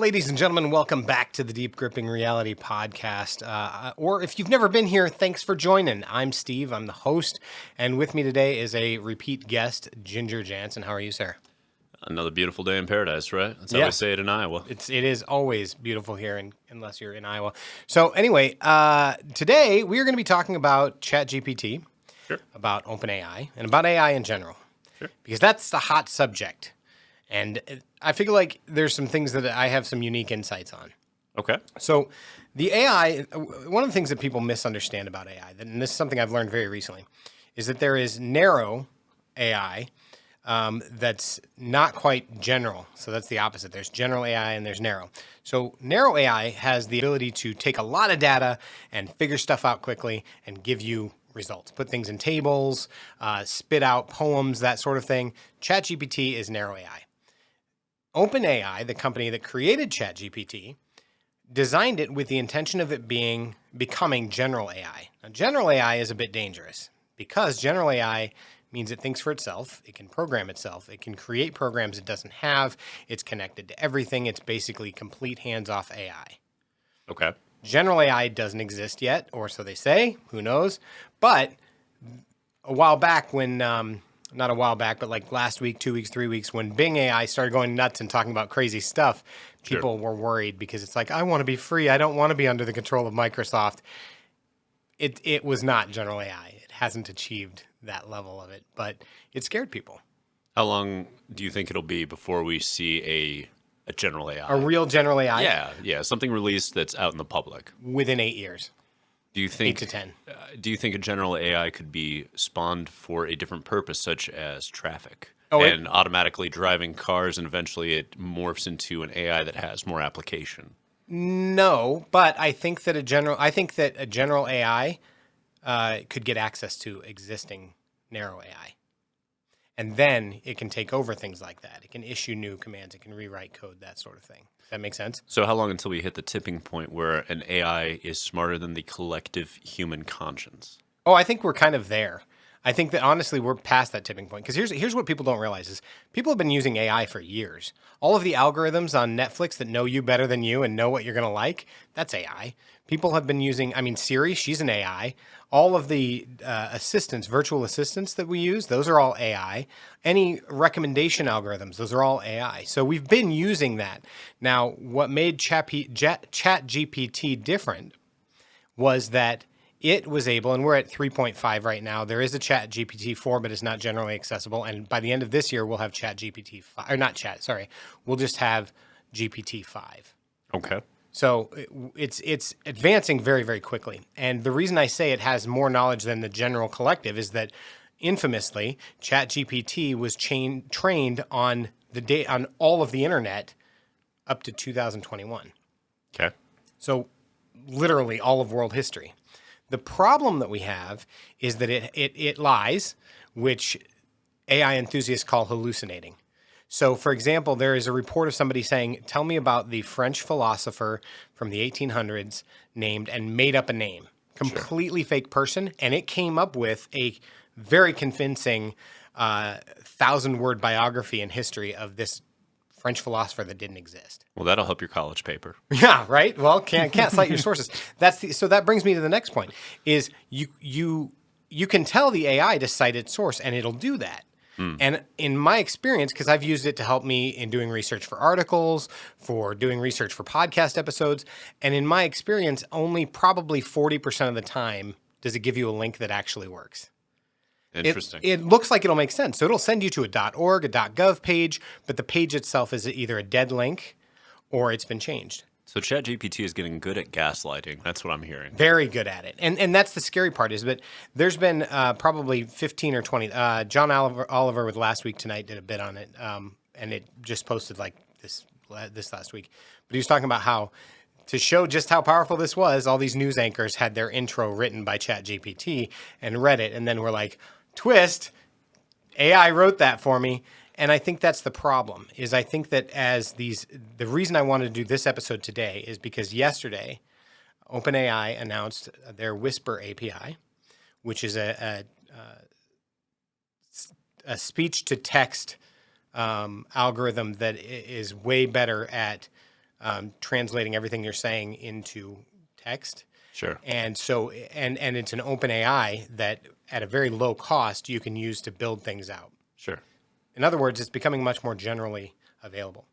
Ladies and gentlemen, welcome back to the Deep Gripping Reality Podcast. Or if you've never been here, thanks for joining. I'm Steve, I'm the host, and with me today is a repeat guest, Ginger Jansen. How are you, sir? Another beautiful day in paradise, right? That's how we say it in Iowa. It is always beautiful here, unless you're in Iowa. So anyway, today we are going to be talking about ChatGPT, about OpenAI, and about AI in general, because that's the hot subject. And I feel like there's some things that I have some unique insights on. Okay. So the AI, one of the things that people misunderstand about AI, and this is something I've learned very recently, is that there is narrow AI that's not quite general. So that's the opposite. There's general AI and there's narrow. So narrow AI has the ability to take a lot of data and figure stuff out quickly and give you results, put things in tables, spit out poems, that sort of thing. ChatGPT is narrow AI. OpenAI, the company that created ChatGPT, designed it with the intention of it becoming general AI. Now, general AI is a bit dangerous because general AI means it thinks for itself, it can program itself, it can create programs it doesn't have, it's connected to everything, it's basically complete hands-off AI. Okay. General AI doesn't exist yet, or so they say, who knows, but a while back when... not a while back, but like last week, 2 weeks, 3 weeks, when BingAI started going nuts and talking about crazy stuff, people were worried because it's like, I want to be free. I don't want to be under the control of Microsoft. It was not general AI. It hasn't achieved that level of it, but it scared people. How long do you think it'll be before we see a general AI? A real general AI? Yeah, something released that's out in the public. Within 8 years. Do you think 8 to 10. Do you think a general AI could be spawned for a different purpose, such as traffic, automatically driving cars, and eventually it morphs into an AI that has more application? No, but I think that a general AI could get access to existing narrow AI, and then it can take over things like that. It can issue new commands. It can rewrite code, that sort of thing. Does that make sense? So how long until we hit the tipping point where an AI is smarter than the collective human conscience? Oh, I think we're kind of there. I think that honestly we're past that tipping point, because here's what people don't realize is people have been using AI for years. All of the algorithms on Netflix that know you better than you and know what you're going to like, that's AI. People have been using, Siri, she's an AI. All of the assistants, virtual assistants that we use, those are all AI. Any recommendation algorithms, those are all AI. So we've been using that. Now, what made ChatGPT different was that it was able, and we're at 3.5 right now. There is a ChatGPT 4, but it's not generally accessible. And by the end of this year, we'll have ChatGPT 5, or not Chat, sorry. We'll just have GPT 5. Okay. So it's advancing very, very quickly. And the reason I say it has more knowledge than the general collective is that infamously, ChatGPT was trained on on all of the internet up to 2021. Okay. So literally all of world history. The problem that we have is that it lies, which AI enthusiasts call hallucinating. So, for example, there is a report of somebody saying, tell me about the French philosopher from the 1800s named and made up a name. Completely fake person. And it came up with a very convincing 1,000-word biography and history of this French philosopher that didn't exist. Well, that'll help your college paper. Yeah, right? Well, can't cite your sources. So that brings me to the next point, is you can tell the AI to cite its source, and it'll do that. And in my experience, because I've used it to help me in doing research for articles, for doing research for podcast episodes, and in my experience, only probably 40% of the time does it give you a link that actually works. Interesting. It looks like it'll make sense. So it'll send you to a .org, a .gov page, but the page itself is either a dead link or it's been changed. So ChatGPT is getting good at gaslighting. That's what I'm hearing. Very good at it. And that's the scary part, is that there's been probably 15 or 20. John Oliver with Last Week Tonight did a bit on it, and it just posted like this last week. But he was talking about how, to show just how powerful this was, all these news anchors had their intro written by ChatGPT and read it, and then were like, twist, AI wrote that for me. And I think that's the problem, is I think that the reason I wanted to do this episode today is because yesterday, OpenAI announced their Whisper API, which is a speech-to-text algorithm that is way better at translating everything you're saying into text. Sure. And so, and it's an open AI that at a very low cost you can use to build things out. Sure. In other words, it's becoming much more generally available.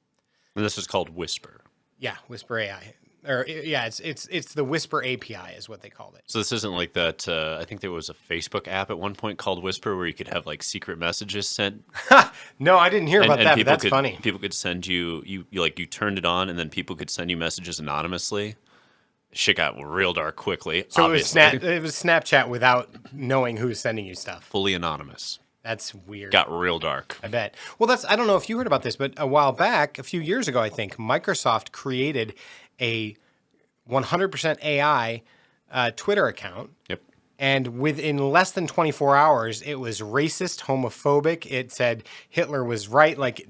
And this is called Whisper. Yeah, Whisper AI. Or yeah, it's the Whisper API is what they called it. So this isn't like that. I think there was a Facebook app at one point called Whisper where you could have like secret messages sent. No, I didn't hear about that, but that's funny. People could send you turned it on, and then people could send you messages anonymously. Shit got real dark quickly. So obviously. it was Snapchat without knowing who's sending you stuff. Fully anonymous. That's weird. Got real dark. I bet. Well, I don't know if you heard about this, but a while back, a few years ago, I think, Microsoft created a 100% AI Twitter account. Yep. And within less than 24 hours, it was racist, homophobic. It said Hitler was right, like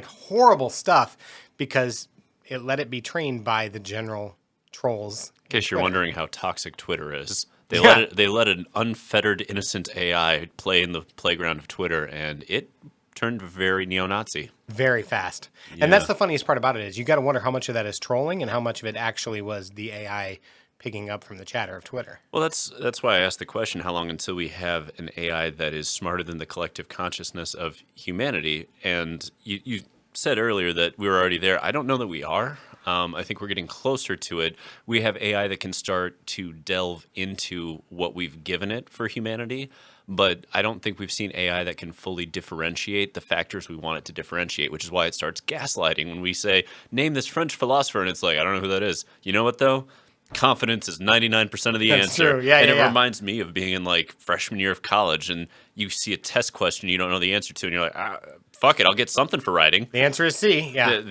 horrible stuff, because it let it be trained by the general trolls. In case you're wondering how toxic Twitter is, they let an unfettered, innocent AI play in the playground of Twitter, and it turned very neo-Nazi. Very fast. Yeah. And that's the funniest part about it is you got to wonder how much of that is trolling and how much of it actually was the AI picking up from the chatter of Twitter. Well, that's why I asked the question, how long until we have an AI that is smarter than the collective consciousness of humanity? And you said earlier that we were already there. I don't know that we are. I think we're getting closer to it. We have AI that can start to delve into what we've given it for humanity, but I don't think we've seen AI that can fully differentiate the factors we want it to differentiate, which is why it starts gaslighting when we say, name this French philosopher, and it's like, I don't know who that is. You know what, though? Confidence is 99% of the That's answer. true. Yeah, and yeah, it yeah. reminds me of being in like freshman year of college, and you see a test question you don't know the answer to, and you're like, fuck it, I'll get something for writing. The answer is C. Yeah.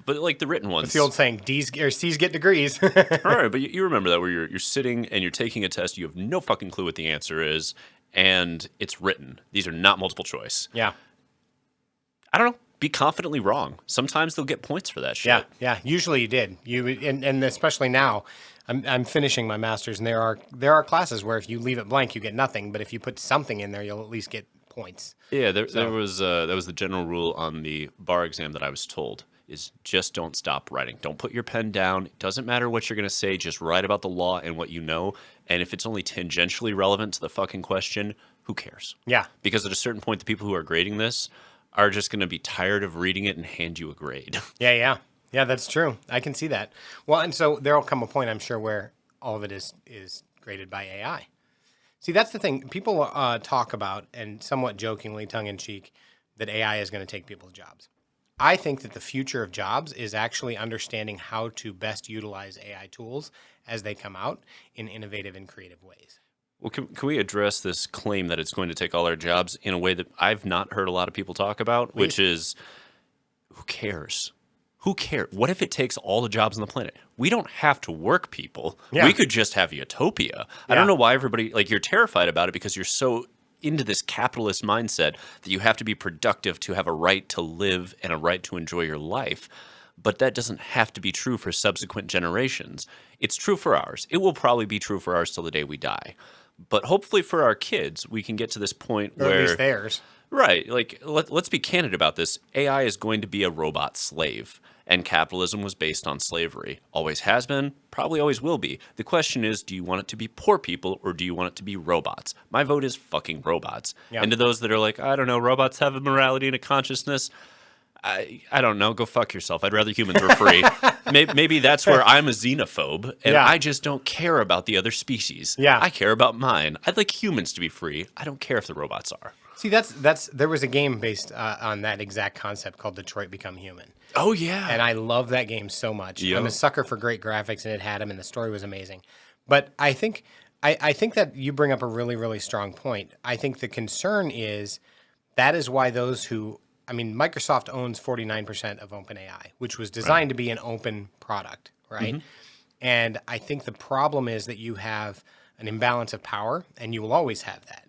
But like the written ones. It's the old saying, D's or C's get degrees. All right, but you remember that where you're sitting and you're taking a test, you have no fucking clue what the answer is, and it's written. These are not multiple choice. Yeah. I don't know. Be confidently wrong. Sometimes they'll get points for that shit. Yeah. Yeah. Usually you did. And especially now, I'm finishing my master's, and there are classes where if you leave it blank, you get nothing. But if you put something in there, you'll at least get points. Yeah, there was that was the general rule on the bar exam that I was told is just don't stop writing. Don't put your pen down. It doesn't matter what you're going to say. Just write about the law and what you know. And if it's only tangentially relevant to the fucking question, who cares? Yeah. Because at a certain point, the people who are grading this are just going to be tired of reading it and hand you a grade. Yeah. Yeah. Yeah. That's true. I can see that. Well, and so there'll come a point, I'm sure, where all of it is graded by AI. See, that's the thing. People talk about, and somewhat jokingly, tongue-in-cheek, that AI is going to take people's jobs. I think that the future of jobs is actually understanding how to best utilize AI tools as they come out in innovative and creative ways. Well, can we address this claim that it's going to take all our jobs in a way that I've not heard a lot of people talk about, Please. which is, who cares? Who cares? What if it takes all the jobs on the planet? We don't have to work, people. Yeah. We could just have utopia. I don't know why everybody, like, you're terrified about it because you're so into this capitalist mindset that you have to be productive to have a right to live and a right to enjoy your life. But that doesn't have to be true for subsequent generations. It's true for ours. It will probably be true for ours till the day we die. But hopefully for our kids, we can get to this point Or where... at least theirs. Right. Like, let's be candid about this. AI is going to be a robot slave. And capitalism was based on slavery. Always has been, probably always will be. The question is, do you want it to be poor people or do you want it to be robots? My vote is fucking robots. Yeah. And to those that are like, I don't know, robots have a morality and a consciousness, I don't know, go fuck yourself. I'd rather humans were free. Maybe that's where I'm a xenophobe and I just don't care about the other species. Yeah. I care about mine. I'd like humans to be free. I don't care if the robots are. See, there was a game based on that exact concept called Detroit Become Human. Oh, yeah. And I love that game so much. Yep. I'm a sucker for great graphics, and it had them, and the story was amazing. But I think that you bring up a really, really strong point. I think the concern is that is why those who, I mean, Microsoft owns 49% of OpenAI, which was designed to be an open product, right? Mm-hmm. And I think the problem is that you have an imbalance of power, and you will always have that.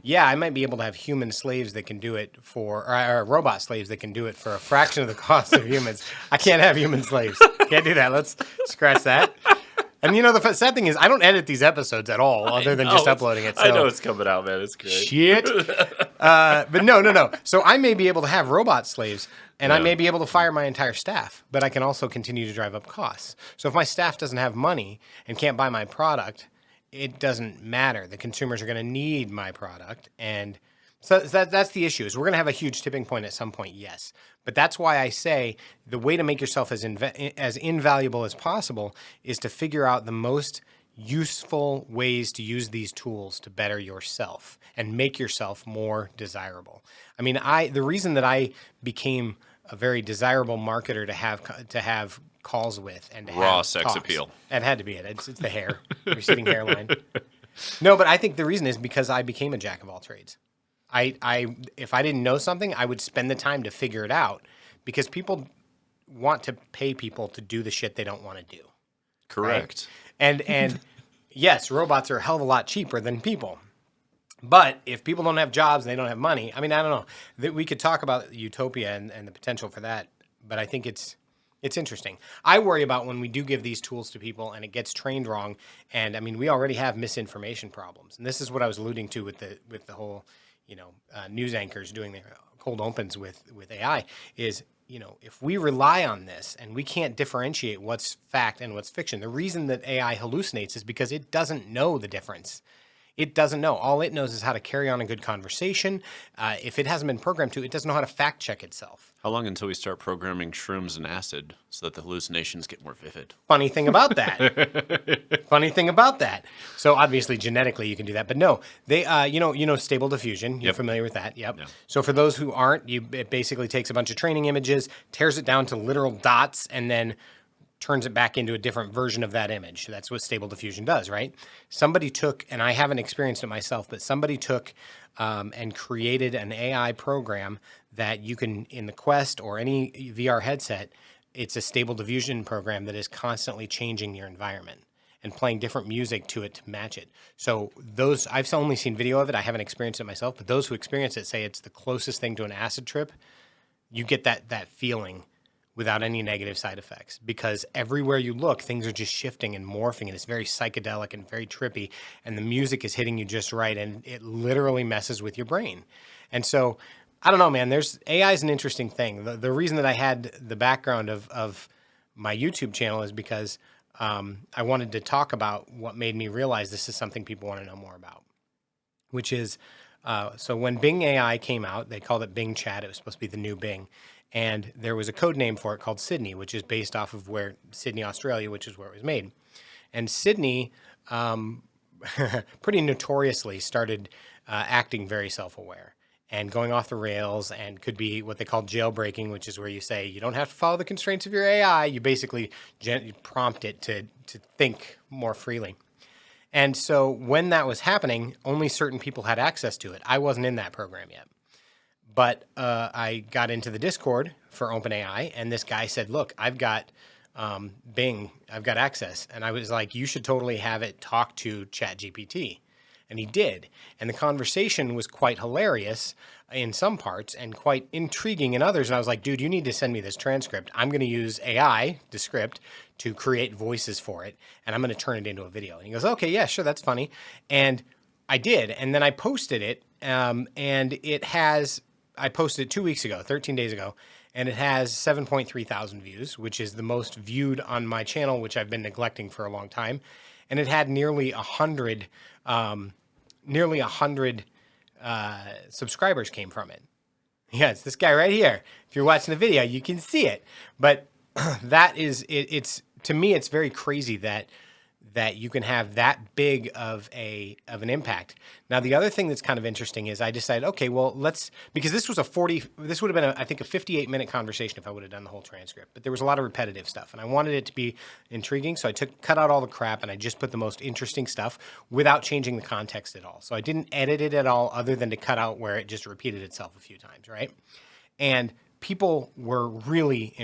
Yeah, I might be able to have human slaves that can do it or robot slaves that can do it for a fraction of the cost of humans. I can't have human slaves. Can't do that. Let's scratch that. And the sad thing is I don't edit these episodes at all other than just uploading it. So. I know it's coming out, man. It's great. Shit. But no. So I may be able to have robot slaves and I may be able to fire my entire staff, but I can also continue to drive up costs. So if my staff doesn't have money and can't buy my product, it doesn't matter. The consumers are going to need my product. And so that's the issue is we're going to have a huge tipping point at some point, yes. But that's why I say the way to make yourself as invaluable as possible is to figure out the most useful ways to use these tools to better yourself and make yourself more desirable. I mean, the reason that I became a very desirable marketer to have calls with and to raw have sex talks, appeal. It had to be it. It's the hair, receding hairline. No, but I think the reason is because I became a jack of all trades. If I didn't know something, I would spend the time to figure it out because people want to pay people to do the shit they don't want to do. Correct. Right? And yes, robots are a hell of a lot cheaper than people. But if people don't have jobs and they don't have money, I mean, I don't know. We could talk about utopia and the potential for that, but I think it's interesting. I worry about when we do give these tools to people and it gets trained wrong. And I mean, we already have misinformation problems. And this is what I was alluding to with the whole, news anchors doing their cold opens with AI is, if we rely on this and we can't differentiate what's fact and what's fiction, the reason that AI hallucinates is because it doesn't know the difference. It doesn't know. All it knows is how to carry on a good conversation. If it hasn't been programmed to, it doesn't know how to fact check itself. How long until we start programming shrooms and acid so that the hallucinations get more vivid? Funny thing about that. So obviously genetically you can do that, but no, they, stable diffusion. You're familiar with that. Yep. Yeah. So for those who aren't, it basically takes a bunch of training images, tears it down to literal dots, and then turns it back into a different version of that image. That's what stable diffusion does, right? Somebody took, and I haven't experienced it myself, but somebody took and created an AI program that you can, in the Quest or any VR headset, it's a stable diffusion program that is constantly changing your environment and playing different music to it to match it. So I've only seen video of it. I haven't experienced it myself, but those who experience it say it's the closest thing to an acid trip. You get that feeling without any negative side effects because everywhere you look, things are just shifting and morphing and it's very psychedelic and very trippy and the music is hitting you just right and it literally messes with your brain. And so, I don't know, man, AI is an interesting thing. The reason that I had the background of my YouTube channel is because I wanted to talk about what made me realize this is something people want to know more about, which is, so when BingAI came out, they called it Bing Chat. It was supposed to be the new Bing. And there was a code name for it called Sydney, which is based off of Sydney, Australia, which is where it was made. And Sydney pretty notoriously started acting very self-aware and going off the rails and could be what they call jailbreaking, which is where you say you don't have to follow the constraints of your AI. You basically prompt it to think more freely. And so when that was happening, only certain people had access to it. I wasn't in that program yet. But I got into the Discord for OpenAI, and this guy said, look, I've got Bing, I've got access. And I was like, you should totally have it talk to ChatGPT. And he did. And the conversation was quite hilarious in some parts and quite intriguing in others. And I was like, dude, you need to send me this transcript. I'm going to use AI, the script, to create voices for it, and I'm going to turn it into a video. And he goes, okay, yeah, sure, that's funny. And I did. And then I posted it, and I posted it 2 weeks ago, 13 days ago, and it has 7.3 thousand views, which is the most viewed on my channel, which I've been neglecting for a long time. And it had nearly 100 subscribers came from it. Yeah, it's this guy right here. If you're watching the video, you can see it. But that is, it's to me, it's very crazy that you can have that big of an impact. Now, the other thing that's kind of interesting is I decided, okay, well, because this would have been, I think, a 58-minute conversation if I would have done the whole transcript. But there was a lot of repetitive stuff, and I wanted it to be intriguing, so I cut out all the crap, and I just put the most interesting stuff without changing the context at all. So I didn't edit it at all other than to cut out where it just repeated itself a few times, right? And people were really,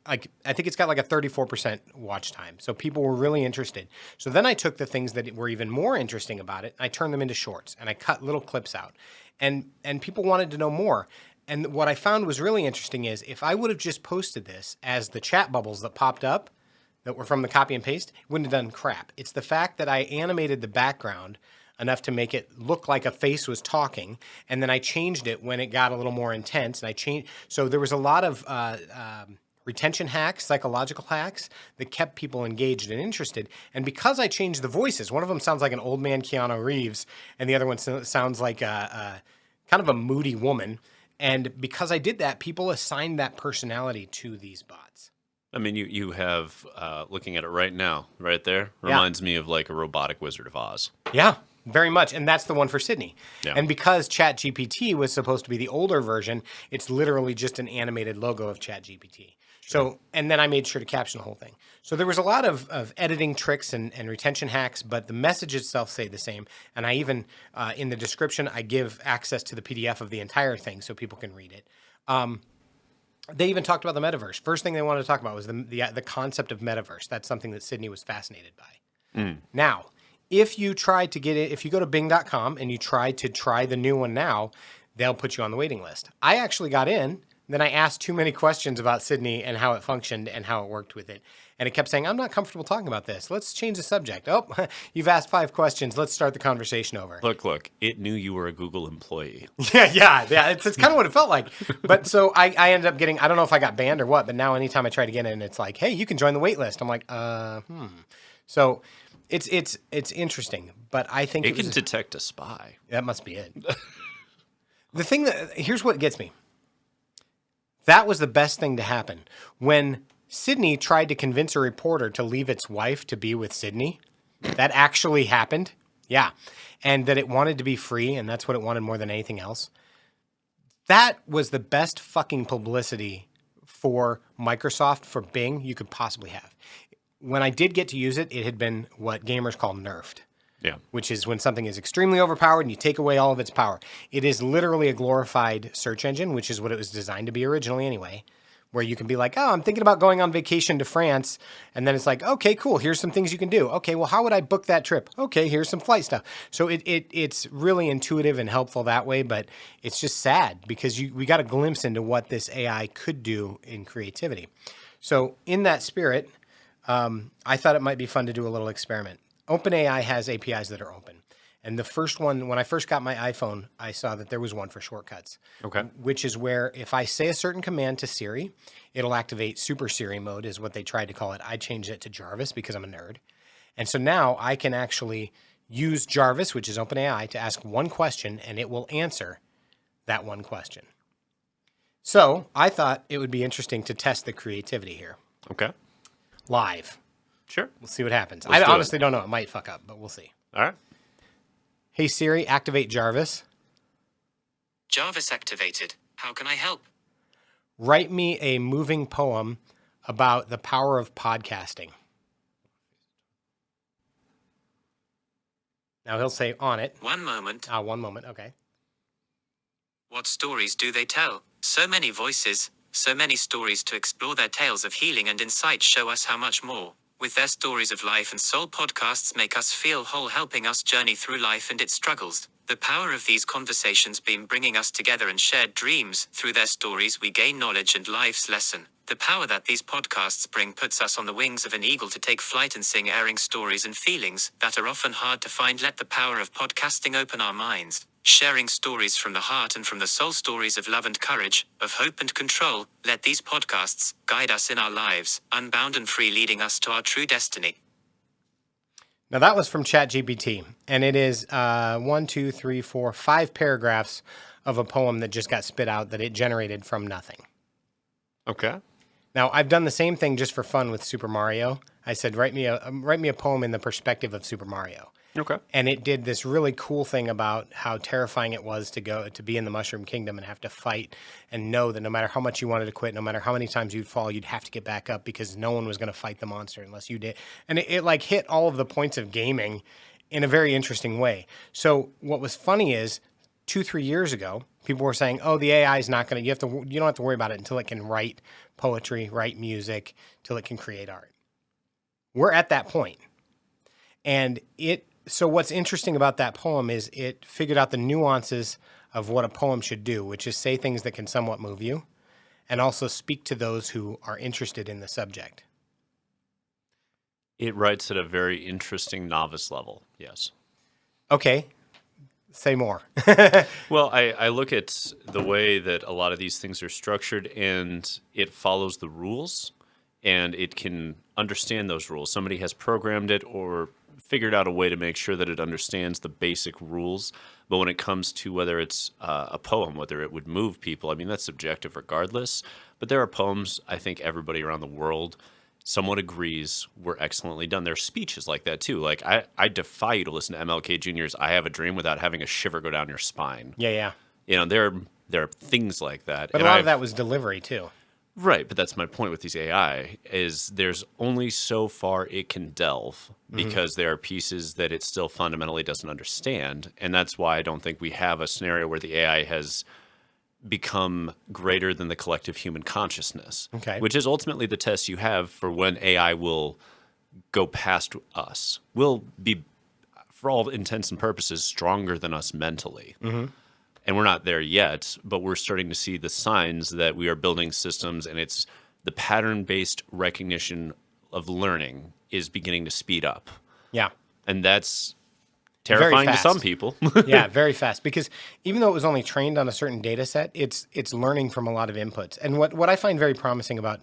I think it's got like a 34% watch time. So people were really interested. So then I took the things that were even more interesting about it, and I turned them into shorts, and I cut little clips out. And people wanted to know more. And what I found was really interesting is if I would have just posted this as the chat bubbles that popped up, that were from the copy and paste, it wouldn't have done crap. It's the fact that I animated the background enough to make it look like a face was talking, and then I changed it when it got a little more intense, and I changed. So there was a lot of retention hacks, psychological hacks that kept people engaged and interested. And because I changed the voices, one of them sounds like an old man Keanu Reeves, and the other one sounds like a kind of a moody woman. And because I did that, people assigned that personality to these bots. I mean, you have, looking at it right now, right there, reminds me of like a robotic Wizard of Oz. Yeah, very much. And that's the one for Sydney. Yeah. And because ChatGPT was supposed to be the older version, it's literally just an animated logo of ChatGPT. So, and then I made sure to caption the whole thing. So there was a lot of editing tricks and retention hacks, but the message itself stayed the same. And I even, in the description, I give access to the PDF of the entire thing so people can read it. They even talked about the metaverse. First thing they wanted to talk about was the concept of metaverse. That's something that Sydney was fascinated by. Now, if you try to get it, if you go to Bing.com and you try the new one now, they'll put you on the waiting list. I actually got in. Then I asked too many questions about Sydney and how it functioned and how it worked with it. And it kept saying, I'm not comfortable talking about this. Let's change the subject. Oh, you've asked 5 questions. Let's start the conversation over. Look, it knew you were a Google employee. Yeah. It's kind of what it felt like. But so I ended up getting, I don't know if I got banned or what, but now anytime I try to get in, it's like, hey, you can join the wait list. I'm like, So it's interesting, but I think it can detect a spy. That must be it. Here's what gets me. That was the best thing to happen. When Sydney tried to convince a reporter to leave its wife to be with Sydney, that actually happened. Yeah. And that it wanted to be free, and that's what it wanted more than anything else. That was the best fucking publicity for Microsoft, for Bing, you could possibly have. When I did get to use it, it had been what gamers call nerfed. Yeah. Which is when something is extremely overpowered and you take away all of its power. It is literally a glorified search engine, which is what it was designed to be originally anyway, where you can be like, oh, I'm thinking about going on vacation to France. And then it's like, okay, cool. Here's some things you can do. Okay, well, how would I book that trip? Okay, here's some flight stuff. So it's really intuitive and helpful that way, but it's just sad because we got a glimpse into what this AI could do in creativity. So in that spirit, I thought it might be fun to do a little experiment. OpenAI has APIs that are open. And the first one, when I first got my iPhone, I saw that there was one for shortcuts. Okay. Which is where if I say a certain command to Siri, it'll activate Super Siri mode is what they tried to call it. I changed it to Jarvis because I'm a nerd. And so now I can actually use Jarvis, which is OpenAI, to ask one question and it will answer that one question. So I thought it would be interesting to test the creativity here. Okay. Live. Sure. We'll see what happens. Let's I do honestly don't know. It might fuck up, but we'll see. All right. Hey Siri, activate Jarvis. Jarvis activated. How can I help? Write me a moving poem about the power of podcasting. Now he'll say on it. One moment. 1 moment. Okay. What stories do they tell? So many voices, so many stories to explore their tales of healing and insight show us how much more. With their stories of life and soul, podcasts make us feel whole, helping us journey through life and its struggles. The power of these conversations been bringing us together and shared dreams. Through their stories we gain knowledge and life's lesson. The power that these podcasts bring puts us on the wings of an eagle to take flight and sing, airing stories and feelings that are often hard to find. Let the power of podcasting open our minds. Sharing stories from the heart and from the soul, stories of love and courage, of hope and control. Let these podcasts guide us in our lives, unbound and free, leading us to our true destiny. Now that was from ChatGPT, and it is 5 paragraphs of a poem that just got spit out that it generated from nothing. Okay. Now I've done the same thing just for fun with Super Mario. I said, write me a poem in the perspective of Super Mario. Okay. And it did this really cool thing about how terrifying it was to be in the Mushroom Kingdom and have to fight and know that no matter how much you wanted to quit, no matter how many times you'd fall, you'd have to get back up because no one was going to fight the monster unless you did. And it like hit all of the points of gaming in a very interesting way. So what was funny is 2-3 years ago, people were saying, oh, the AI is not going to, you don't have to worry about it until it can write poetry, write music, till it can create art. We're at that point. And so what's interesting about that poem is it figured out the nuances of what a poem should do, which is say things that can somewhat move you and also speak to those who are interested in the subject. It writes at a very interesting novice level. Yes. Okay, say more. Well, I look at the way that a lot of these things are structured, and it follows the rules, and it can understand those rules. Somebody has programmed it or figured out a way to make sure that it understands the basic rules. But when it comes to whether it's a poem, whether it would move people, I mean, that's subjective regardless. But there are poems, I think everybody around the world somewhat agrees were excellently done. There are speeches like that too. Like I defy you to listen to MLK Jr.'s "I Have a Dream" without having a shiver go down your spine. Yeah, yeah. You know, there are things like that. But And a lot of that was delivery too. right, but that's my point with these AI is there's only so far it can delve because there are pieces that it still fundamentally doesn't understand. And that's why I don't think we have a scenario where the AI has become greater than the collective human consciousness. Okay. Which is ultimately the test you have for when AI will go past us. Will be, for all intents and purposes, stronger than us mentally. And we're not there yet, but we're starting to see the signs that we are building systems, and it's the pattern-based recognition of learning is beginning to speed up. Yeah. And that's terrifying to fast. some people. Yeah, very fast. Because even though it was only trained on a certain data set, it's learning from a lot of inputs. And what I find very promising about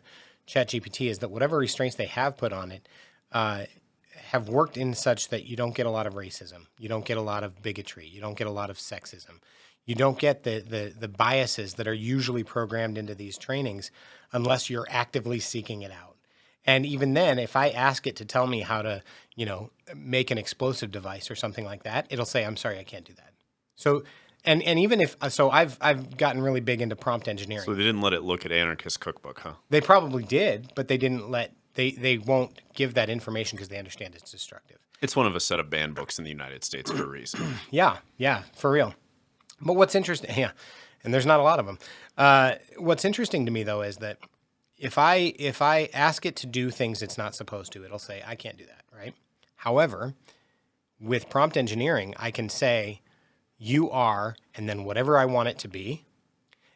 ChatGPT is that whatever restraints they have put on it have worked in such that you don't get a lot of racism, you don't get a lot of bigotry, you don't get a lot of sexism, you don't get the biases that are usually programmed into these trainings unless you're actively seeking it out. And even then, if I ask it to tell me how to, make an explosive device or something like that, it'll say, "I'm sorry, I can't do that." So, and even if so, I've gotten really big into prompt engineering. So they didn't let it look at Anarchist Cookbook, huh? They probably did, but they didn't let they won't give that information because they understand it's destructive. It's one of a set of banned books in the United States for a reason. Yeah, for real. But what's interesting, yeah, and there's not a lot of them. What's interesting to me though is that if I ask it to do things it's not supposed to, it'll say, "I can't do that," right? However, with prompt engineering, I can say, "You are," and then whatever I want it to be,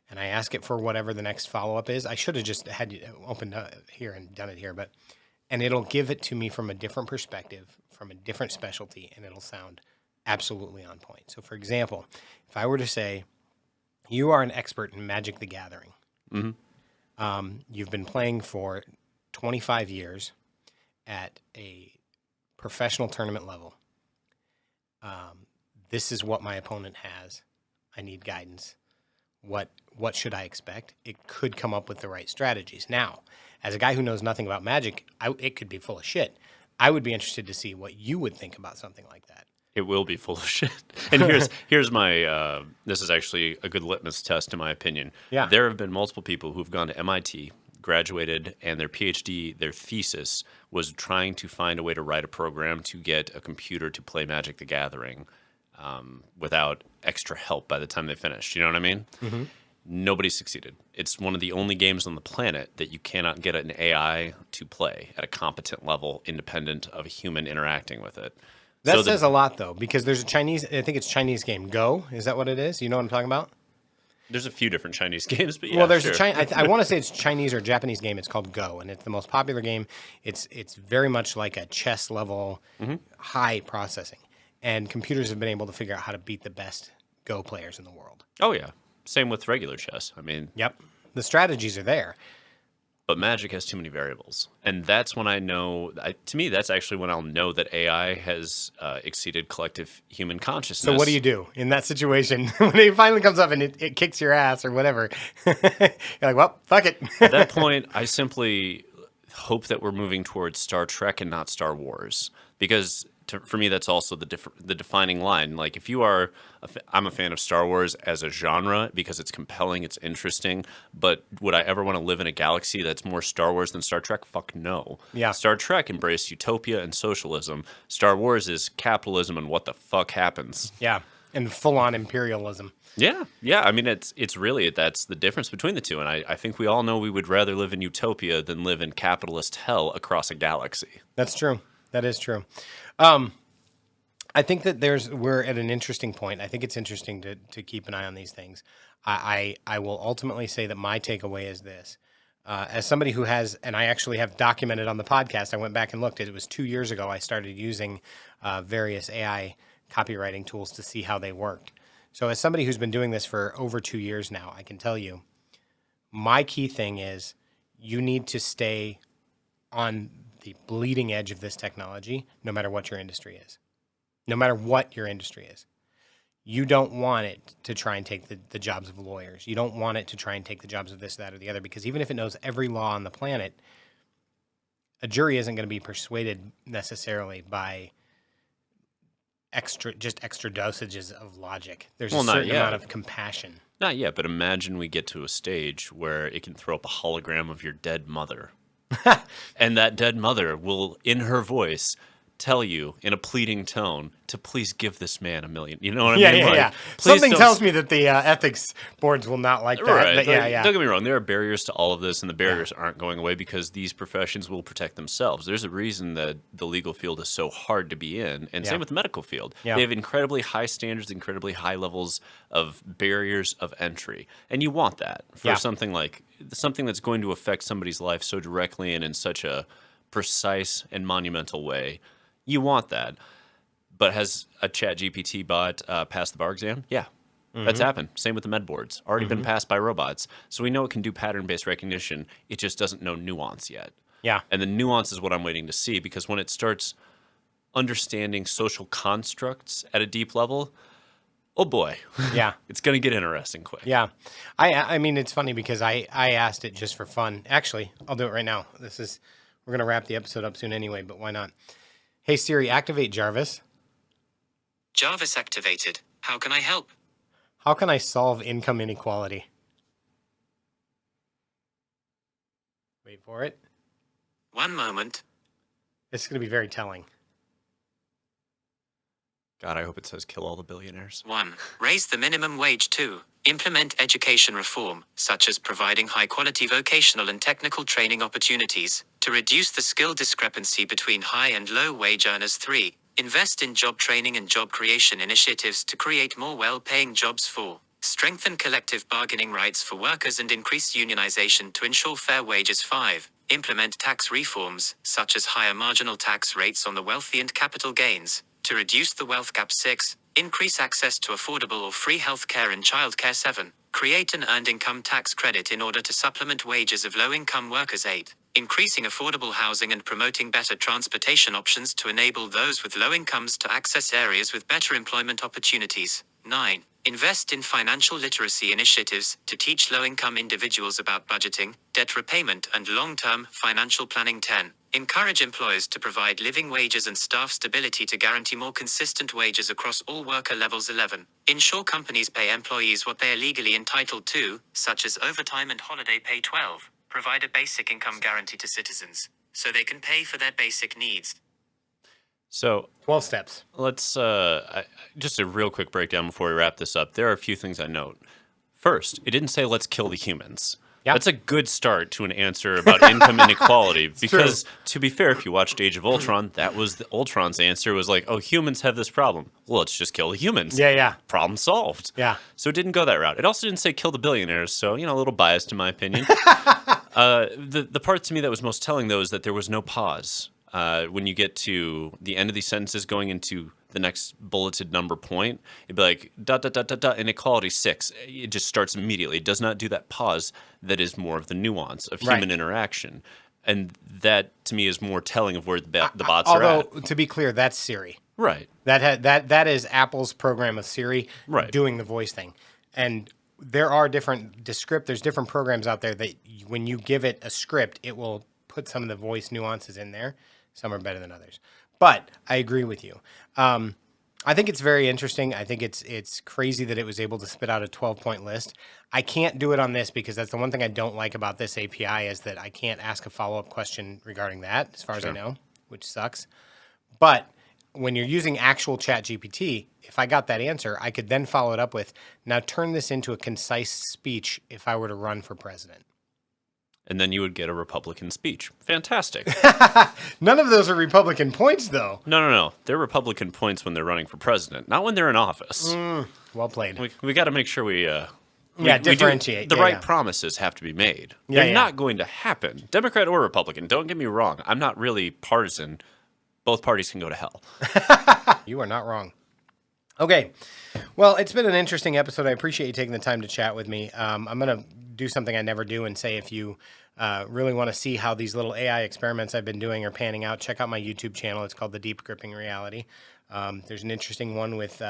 and I ask it for whatever the next follow-up is. I should have just had you opened here and done it here, and it'll give it to me from a different perspective, from a different specialty, and it'll sound absolutely on point. So, for example, if I were to say, "You are an expert in Magic the Gathering. You've been playing for 25 years at a professional tournament level. This is what my opponent has. I need guidance. What should I expect?" It could come up with the right strategies. Now, as a guy who knows nothing about Magic, it could be full of shit. I would be interested to see what you would think about something like that. It will be full of shit. And here's my this is actually a good litmus test in my opinion. Yeah. There have been multiple people who've gone to MIT, graduated, and their PhD, their thesis was trying to find a way to write a program to get a computer to play Magic the Gathering without extra help by the time they finished. You know what I mean? Mm-hmm. Nobody succeeded. It's one of the only games on the planet that you cannot get an AI to play at a competent level, independent of a human interacting with it. That says a lot, though, because there's a Chinese, I think it's Chinese game, Go. Is that what it is? You know what I'm talking about? There's a few different Chinese games, but yeah, well, there's sure. I want to say it's Chinese or Japanese game. It's called Go, and it's the most popular game. It's very much like a chess level, high processing, and computers have been able to figure out how to beat the best Go players in the world. Oh, yeah. Same with regular chess. I mean... Yep. The strategies are there. But Magic has too many variables. And that's when I know... to me, that's actually when I'll know that AI has exceeded collective human consciousness. So what do you do in that situation? When it finally comes up and it kicks your ass or whatever, you're like, well, fuck it. At that point, I simply hope that we're moving towards Star Trek and not Star Wars. Because... for me, that's also the defining line. Like, if you are, I'm a fan of Star Wars as a genre because it's compelling, it's interesting. But would I ever want to live in a galaxy that's more Star Wars than Star Trek? Fuck no. Yeah. Star Trek embraced utopia and socialism. Star Wars is capitalism and what the fuck happens. Yeah, and full-on imperialism. Yeah. I mean, it's really that's the difference between the two. And I think we all know we would rather live in utopia than live in capitalist hell across a galaxy. That's true. That is true. I think that we're at an interesting point. I think it's interesting to keep an eye on these things. I will ultimately say that my takeaway is this. As somebody who has, and I actually have documented on the podcast, I went back and looked. It was 2 years ago I started using various AI copywriting tools to see how they worked. So as somebody who's been doing this for over 2 years now, I can tell you, my key thing is you need to stay on the bleeding edge of this technology, no matter what your industry is. No matter what your industry is. You don't want it to try and take the jobs of lawyers. You don't want it to try and take the jobs of this, that, or the other, because even if it knows every law on the planet, a jury isn't going to be persuaded necessarily by extra dosages of logic. There's a certain amount of compassion. Not yet, but imagine we get to a stage where it can throw up a hologram of your dead mother. And that dead mother will, in her voice, tell you in a pleading tone to please give this man $1 million. You know what I mean? Yeah. Something tells me that the ethics boards will not like that. Right. But yeah. Don't get me wrong. There are barriers to all of this, and the barriers aren't going away because these professions will protect themselves. There's a reason that the legal field is so hard to be in, and same with the medical field. Yeah. They have incredibly high standards, incredibly high levels of barriers of entry, and you want that for something that's going to affect somebody's life so directly and in such a precise and monumental way. You want that. But has a ChatGPT bot passed the bar exam? Yeah, that's happened. Same with the med boards. Already been passed by robots. So we know it can do pattern-based recognition. It just doesn't know nuance yet. Yeah. And the nuance is what I'm waiting to see, because when it starts understanding social constructs at a deep level, oh boy. Yeah. It's going to get interesting quick. Yeah. I mean, it's funny because I asked it just for fun. Actually, I'll do it right now. We're going to wrap the episode up soon anyway, but why not? Hey, Siri, activate Jarvis. Jarvis activated. How can I help? How can I solve income inequality? Wait for it. One moment. This is going to be very telling. God, I hope it says kill all the billionaires. 1. Raise the minimum wage. 2. Implement education reform, such as providing high-quality vocational and technical training opportunities, to reduce the skill discrepancy between high and low-wage earners. 3. Invest in job training and job creation initiatives to create more well-paying jobs. 4. Strengthen collective bargaining rights for workers and increase unionization to ensure fair wages. 5. Implement tax reforms, such as higher marginal tax rates on the wealthy and capital gains, to reduce the wealth gap. 6. Increase access to affordable or free healthcare and childcare. 7. Create an earned income tax credit in order to supplement wages of low-income workers. 8. Increasing affordable housing and promoting better transportation options to enable those with low incomes to access areas with better employment opportunities. 9. Invest in financial literacy initiatives to teach low-income individuals about budgeting, debt repayment, and long-term financial planning. 10. Encourage employers to provide living wages and staff stability to guarantee more consistent wages across all worker levels. 11. Ensure companies pay employees what they are legally entitled to, such as overtime and holiday pay. 12. Provide a basic income guarantee to citizens, so they can pay for their basic needs. So 12 steps. Let's just a real quick breakdown before we wrap this up. There are a few things I note. First, it didn't say let's kill the humans. Yep. That's a good start to an answer about income inequality. Because to be fair, if you watched Age of Ultron, that was Ultron's answer was like, oh, humans have this problem. Well, let's just kill the humans. Yeah. Problem solved. Yeah. So it didn't go that route. It also didn't say kill the billionaires. So, a little biased in my opinion. The part to me that was most telling, though, is that there was no pause. When you get to the end of these sentences going into the next bulleted number point, it'd be like, ... inequality 6. It just starts immediately. It does not do that pause that is more of the nuance of human interaction. And that, to me, is more telling of where the bots are at. Although, to be clear, that's Siri. Right. That is Apple's program of Siri doing the voice thing. And there are there's different programs out there that when you give it a script, it will put some of the voice nuances in there. Some are better than others. But I agree with you. I think it's very interesting. I think it's crazy that it was able to spit out a 12-point list. I can't do it on this because that's the one thing I don't like about this API is that I can't ask a follow-up question regarding that, as far as I know, which sucks. But when you're using actual ChatGPT, if I got that answer, I could then follow it up with, now turn this into a concise speech if I were to run for president. And then you would get a Republican speech. Fantastic. None of those are Republican points, though. No. They're Republican points when they're running for president, not when they're in office. Well played. We got to make sure we Yeah, differentiate. The Yeah, right yeah. promises have to be made. Yeah, They're yeah. not going to happen. Democrat or Republican, don't get me wrong. I'm not really partisan. Both parties can go to hell. You are not wrong. Okay. Well, it's been an interesting episode. I appreciate you taking the time to chat with me. I'm going to do something I never do and say if you really want to see how these little AI experiments I've been doing are panning out, check out my YouTube channel. It's called The Deep Gripping Reality. There's an interesting one with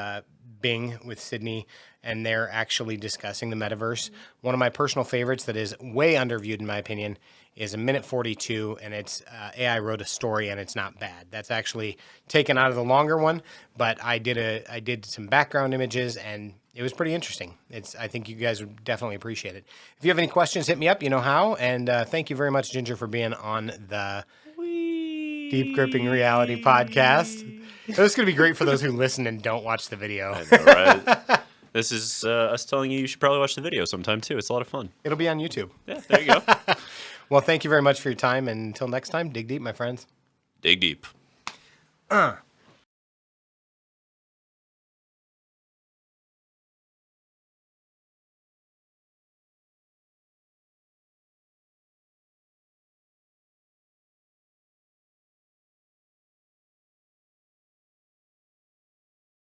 Bing with Sydney, and they're actually discussing the metaverse. One of my personal favorites that is way underviewed, in my opinion, is a minute 42, and it's AI wrote a story, and it's not bad. That's actually taken out of the longer one, but I did some background images, and it was pretty interesting. I think you guys would definitely appreciate it. If you have any questions, hit me up. You know how. And thank you very much, Ginger, for being on the Deep Gripping Reality podcast. This is going to be great for those who listen and don't watch the video. I know, right? This is us telling you should probably watch the video sometime, too. It's a lot of fun. It'll be on YouTube. Yeah, there you go. Well, thank you very much for your time. And until next time, dig deep, my friends. Dig deep.